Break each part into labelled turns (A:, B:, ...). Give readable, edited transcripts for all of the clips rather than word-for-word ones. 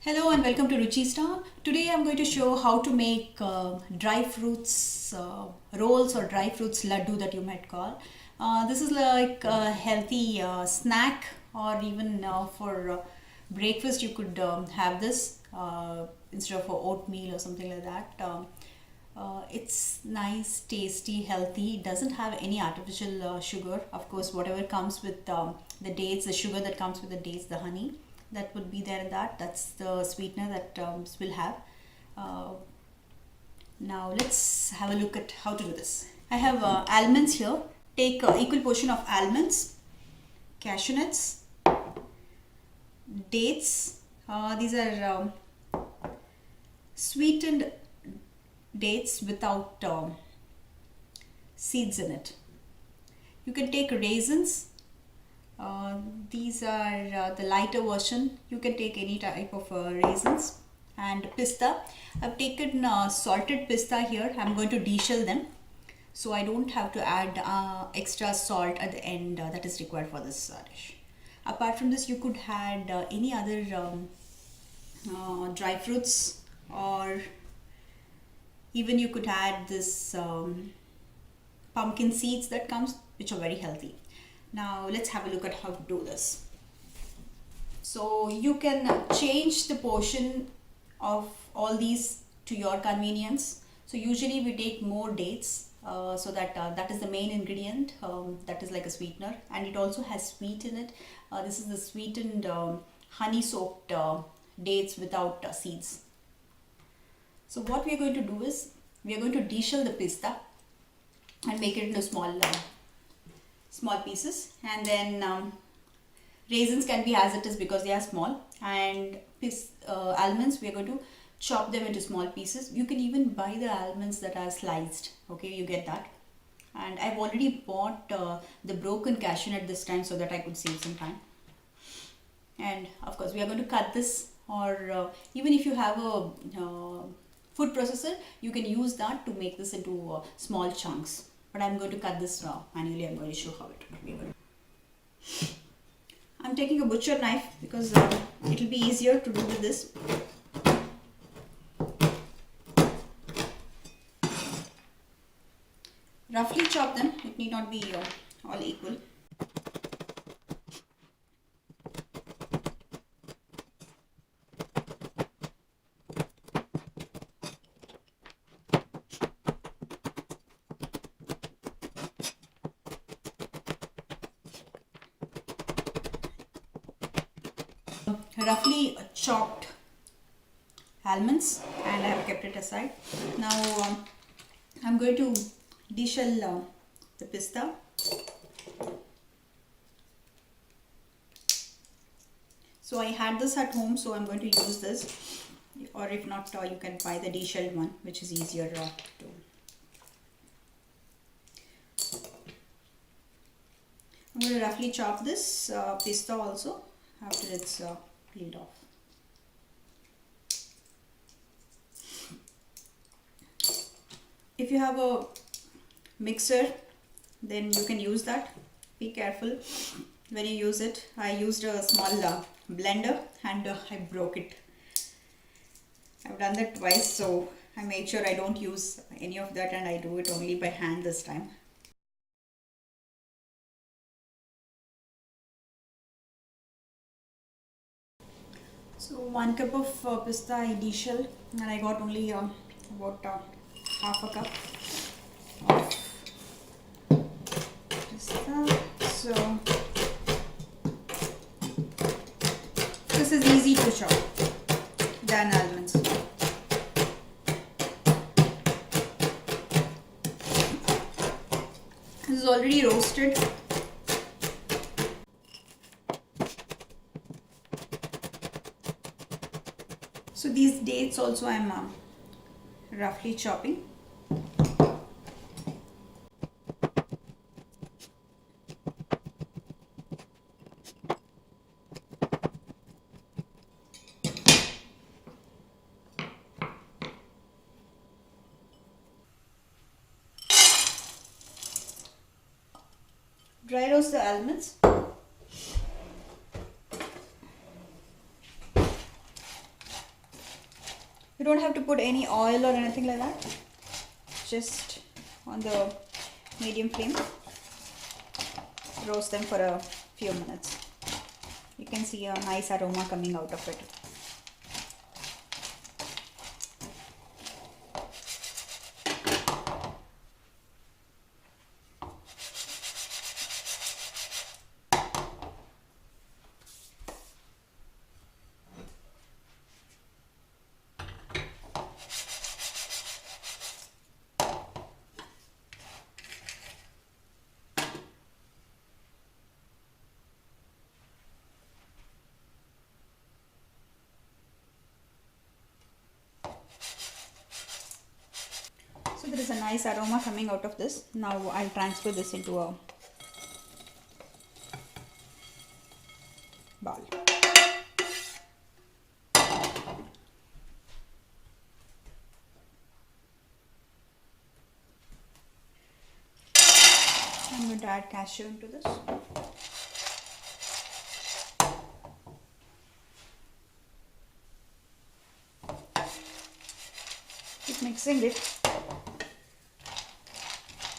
A: Hello and welcome to Roochis. Today I'm going to show how to make dry fruits rolls or dry fruits laddu that you might call. This is like a healthy snack, or even for breakfast you could have this instead of oatmeal or something like that. It's nice, tasty, healthy. It doesn't have any artificial sugar. Of course, whatever comes with the dates, the sugar that comes with the dates, the honey, that would be there in that. That's the sweetener that we'll have. Now let's have a look at how to do this. I have almonds here. Take equal portion of almonds, cashew nuts, dates. These are sweetened dates without seeds in it. You can take raisins. These are the lighter version. You can take any type of raisins. And pista. I've taken salted pista here. I'm going to deshell them, so I don't have to add extra salt at the end that is required for this dish. Apart from this, you could add any other dry fruits, or even you could add this pumpkin seeds that comes, which are very healthy. Now let's have a look at how to do this. So you can change the portion of all these to your convenience. So usually we take more dates, so that that is the main ingredient, that is like a sweetener, and it also has sweet in it. This is the sweetened honey soaked dates without seeds. So what we are going to do is we are going to deshell the pista and make it into small pieces, and then raisins can be as it is because they are small, and almonds we are going to chop them into small pieces. You can even buy the almonds that are sliced, okay, you get that. And I've already bought the broken cashew nut this time so that I could save some time. And of course we are going to cut this, or even if you have a food processor, you can use that to make this into small chunks. But I'm going to cut this manually. I'm going to show how it will be good. I'm taking a butcher knife because it will be easier to do with this. Roughly chop them. It need not be all equal. Roughly chopped almonds, and I have kept it aside. Now I'm going to deshell the pista. So I had this at home, so I'm going to use this, or if not, you can buy the deshelled one, which is easier to do. I'm going to roughly chop this pista also after it's peeled off. If you have a mixer, then you can use that. Be careful when you use it. I used a small blender and I broke it. I've done that twice, so I made sure I don't use any of that, and I do it only by hand this time. So 1 cup of pista I deshelled, and I got only about half a cup of pista. So this is easy to chop than almonds. This is already roasted. So these dates also I'm roughly chopping. Dry roast the almonds. don't have to put any oil or anything like that. Just on the medium flame. Roast them for a few minutes. You can see a nice aroma coming out of it. So there is a nice aroma coming out of this. Now I'll transfer this into a bowl. I'm going to add cashew into this. Keep mixing it.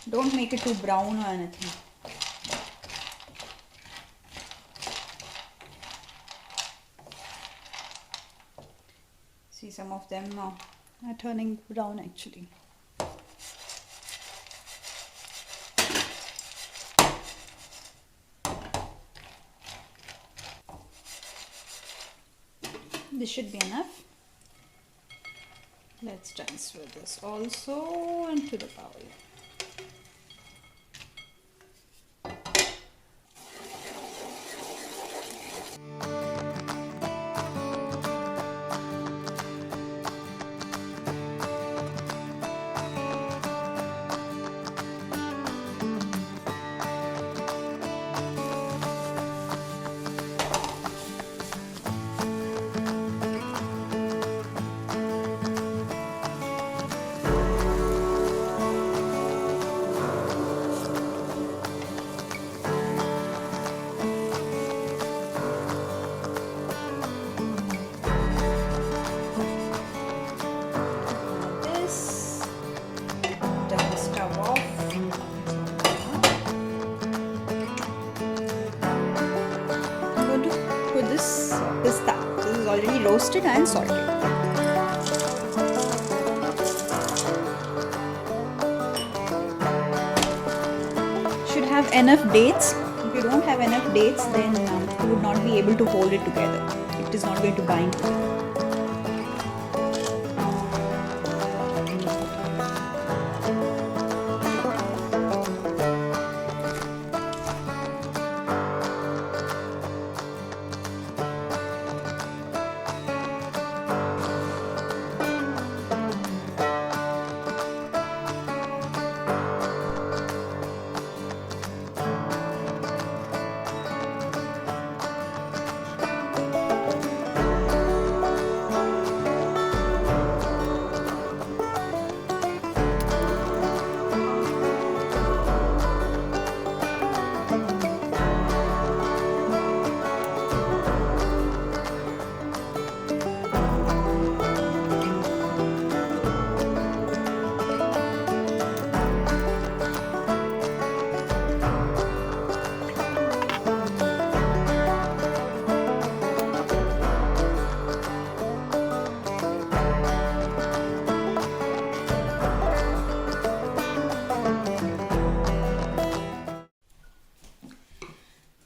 A: Don't make it too brown or anything. See, some of them are turning brown actually. This should be enough. Let's transfer this also into the bowl. Pista. This is already roasted and salted. Should have enough dates. If you don't have enough dates, then you would not be able to hold it together. It is not going to bind.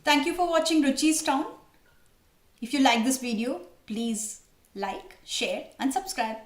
A: Thank you for watching Roochis Town. If you like this video, please like, share and subscribe.